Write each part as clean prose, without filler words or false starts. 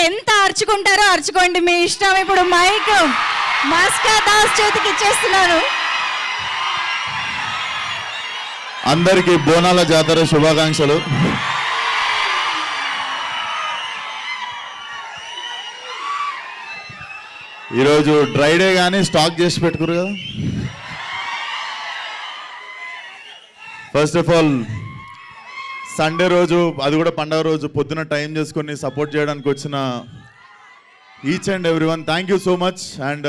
ఎంత అరుచుకుంటారో అరుచుకోండి, మీ ఇష్టం. ఇప్పుడు మైక్ మస్కా దాస్ చేతికి ఇచ్చేస్తున్నారు. అందరికీ బోనాల జాతర శుభాకాంక్షలు. ఈరోజు డ్రై డే కానీ స్టాక్ చేసి పెట్టుకురు కదా. ఫస్ట్ ఆఫ్ ఆల్ సండే రోజు, అది కూడా పండగ రోజు పొద్దున టైం చేసుకొని సపోర్ట్ చేయడానికి వచ్చిన each and everyone thank you so much. And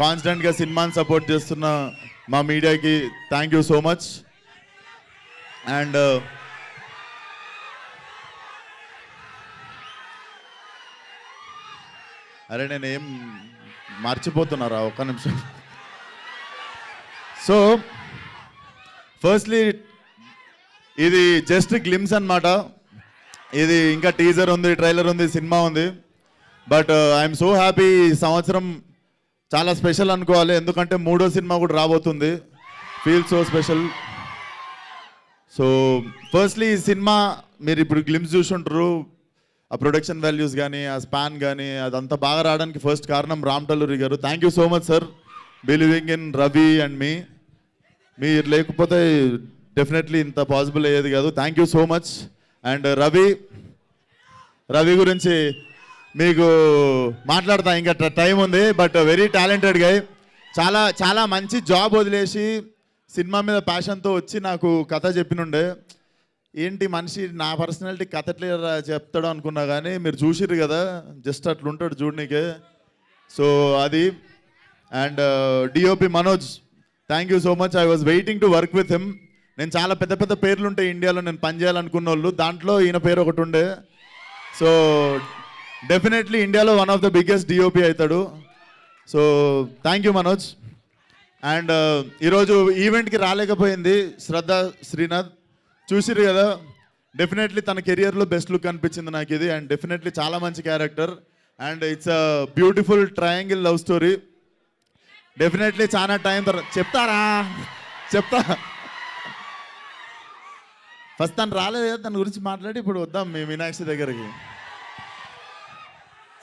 కాన్స్టెంట్గా సినిమాని సపోర్ట్ చేస్తున్న మా మీడియాకి thank you so much. And అరే నేనేం మర్చిపోతున్నారా, ఒక్క నిమిషం. సో ఫస్ట్లీ ఇది జస్ట్ గ్లిమ్స్ అన్నమాట. ఇది ఇంకా టీజర్ ఉంది, ట్రైలర్ ఉంది, సినిమా ఉంది. But I'm so happy. ఈ సంవత్సరం చాలా స్పెషల్ అనుకోవాలి, ఎందుకంటే 3వ సినిమా కూడా రాబోతుంది. Feel so special. So firstly ఈ సినిమా మీరు ఇప్పుడు గ్లిమ్స్ చూసుంటారు. ఆ ప్రొడక్షన్ వాల్యూస్ కానీ, ఆ స్పాన్ కానీ, అదంతా బాగా రావడానికి ఫస్ట్ కారణం రామ్ టల్లూరి గారు. Thank you so much sir, believing in Ravi and me. మీరు లేకపోతే డెఫినెట్లీ ఇంత పాసిబుల్ అయ్యేది కాదు. Thank you so much. And Ravi గురించి మీకు మాట్లాడతా, ఇంకా టైం ఉంది. But very talented guy. చాలా చాలా మంచి జాబ్ వదిలేసి సినిమా మీద ప్యాషన్తో వచ్చి నాకు కథ చెప్పినుండే. ఏంటి మనిషి నా పర్సనాలిటీ కథ ఎట్లా చెప్తాడు అనుకున్నా, కానీ మీరు చూసిర్రు కదా, జస్ట్ అట్లుంటాడు చూడనీకే. సో అది. And DOP Manoj, thank you so much. I was waiting to work with him. నేను చాలా పెద్ద పెద్ద పేర్లు ఉంటాయి ఇండియాలో నేను పనిచేయాలనుకున్న వాళ్ళు, దాంట్లో ఈయన పేరు ఒకటి ఉండే. సో డెఫినెట్లీ ఇండియాలో one of the biggest DOP అవుతాడు. So thank you Manoj. And ఈరోజు ఈవెంట్కి రాలేకపోయింది శ్రద్ధ శ్రీనాథ్, చూసిరు కదా. డెఫినెట్లీ తన కెరియర్లో బెస్ట్ లుక్ అనిపించింది నాకు ఇది. అండ్ డెఫినెట్లీ చాలా మంచి character. And it's a beautiful triangle love story. Definitely చాలా టైం తర్వాత చెప్తా. ఫస్ట్ తను రాలేదు కదా, తన గురించి మాట్లాడి ఇప్పుడు వద్దాం మీ మీనాక్షి దగ్గరికి.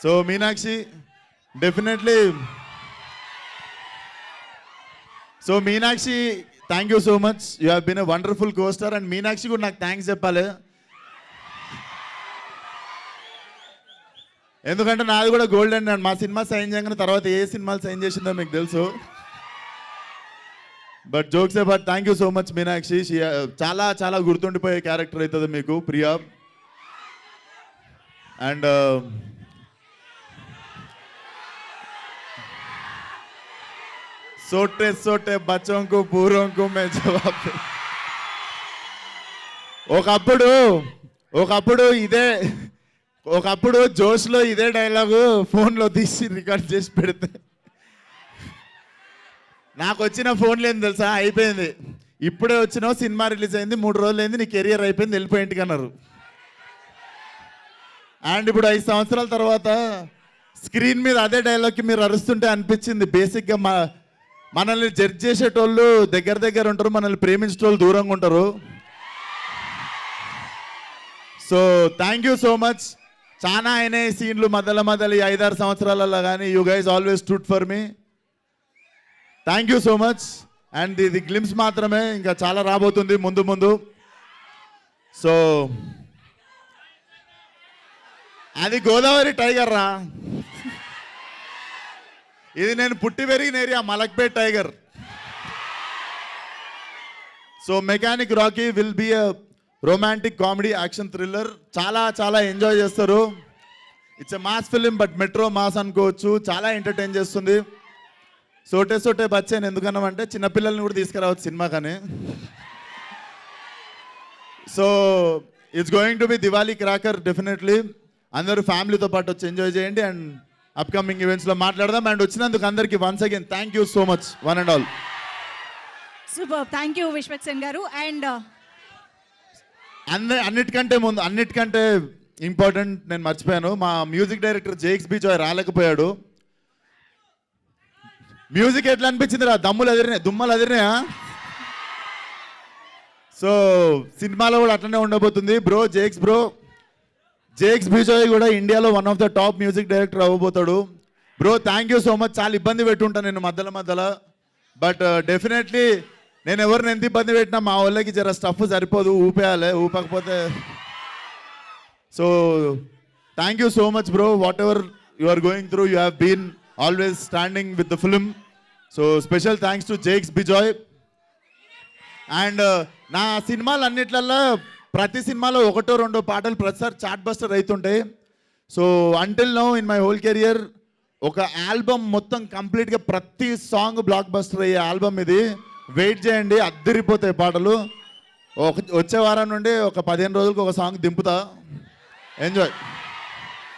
So Meenakshi definitely, so Meenakshi thank you so much. You have been a wonderful co-star. And Meenakshi కూడా నాకు థ్యాంక్స్ చెప్పాలి, ఎందుకంటే నాది కూడా గోల్డెన్. అండ్ మా సినిమా సైన్ చేయగానే తర్వాత ఏ సినిమాలు సైన్ చేసిందో మీకు తెలుసు. But jokes but thank you so much Meenakshi. చాలా చాలా గుర్తుండిపోయే క్యారెక్టర్ అవుతుంది మీకు ప్రియా. అండ్ సోటే బచ్చోంకు పూర్వంకు మే జవాబు. ఒకప్పుడు జోష్లో ఇదే డైలాగు ఫోన్లో తీసి రికార్డ్ చేసి పెడితే నాకు వచ్చిన ఫోన్లు ఏంది తెలుసా, అయిపోయింది. ఇప్పుడే వచ్చినావు, సినిమా రిలీజ్ అయింది, 3 రోజులు అయింది, నీ కెరియర్ అయిపోయింది, వెళ్ళిపోయి ఇంటికి అన్నారు. అండ్ ఇప్పుడు 5 సంవత్సరాల తర్వాత స్క్రీన్ మీద అదే డైలాగ్కి మీరు అరుస్తుంటే అనిపించింది, బేసిక్గా మనల్ని జడ్జ్ చేసేటోళ్ళు దగ్గర ఉంటారు, మనల్ని ప్రేమించేటోళ్ళు దూరంగా ఉంటారు. So thank you so much. చాలా అయినాయి సీన్లు మధ్యలో ఈ 5-6 సంవత్సరాలలో, కానీ you guys always stood for me. Thank you so much. And ఇది గ్లిమ్స్ మాత్రమే, ఇంకా చాలా రాబోతుంది ముందు. సో అది గోదావరి టైగర్ రా, ఇది నేను పుట్టి పెరిగిన area Malakpet tiger. So mechanic Rocky will be a romantic comedy action thriller. చాలా చాలా ఎంజాయ్ చేస్తారు. It's a mass film, but metro mass అనుకోవచ్చు. చాలా ఎంటర్టైన్ చేస్తుంది. సోటే బచ్చాను ఎందుకన్నామంటే చిన్నపిల్లల్ని కూడా తీసుకురావచ్చు సినిమా కానీ. So it's going to be Diwali cracker. Definitely అందరూ ఫ్యామిలీతో పాటు వచ్చి ఎంజాయ్ చేయండి. అండ్ అప్కమింగ్ ఈవెంట్స్లో మాట్లాడదాం. అండ్ వచ్చినందుకు అందరికీ once again thank you so much, one and all. Super, thank you Vishwaksen గారు. అండ్ అన్నిటికంటే ఇంపార్టెంట్ నేను మర్చిపోయాను, మా మ్యూజిక్ డైరెక్టర్ జేక్స్ బీజాయ్ రాలేకపోయాడు. మ్యూజిక్ ఎట్లా అనిపించింది రా, దుమ్మలు అదిరినాయా? సో సినిమాలో కూడా అట్లనే ఉండబోతుంది బ్రో. జేక్స్ బిజాయ్ కూడా ఇండియాలో one of the top music director అవ్వబోతాడు. Bro thank you so much. చాలా ఇబ్బంది పెట్టుంటాను నేను మధ్యలో, బట్ డెఫినెట్లీ నేను ఎవరిని ఎంత ఇబ్బంది పెట్టినా మా వాళ్ళకి జర స్టఫ్ సరిపోదు, ఊపేయాలి, ఊపకపోతే. So thank you so much bro. Whatever you are going through, you have been always standing with the film. So special thanks to Jakes Bejoy. And నా సినిమాలు అన్నిట్లల్లో ప్రతి సినిమాలో ఒకటో రెండో పాటలు ప్రతిసారి చాట్ బస్టర్ అవుతుంటాయి. So until now in my whole career ఒక ఆల్బమ్ మొత్తం కంప్లీట్గా ప్రతి సాంగ్ బ్లాక్ బస్టర్ అయ్యే ఆల్బమ్ ఇది. వెయిట్ చేయండి, అద్దరిపోతాయి పాటలు. వచ్చే వారం నుండి ఒక 15 రోజులకు ఒక సాంగ్ దింపుతా. ఎంజాయ్.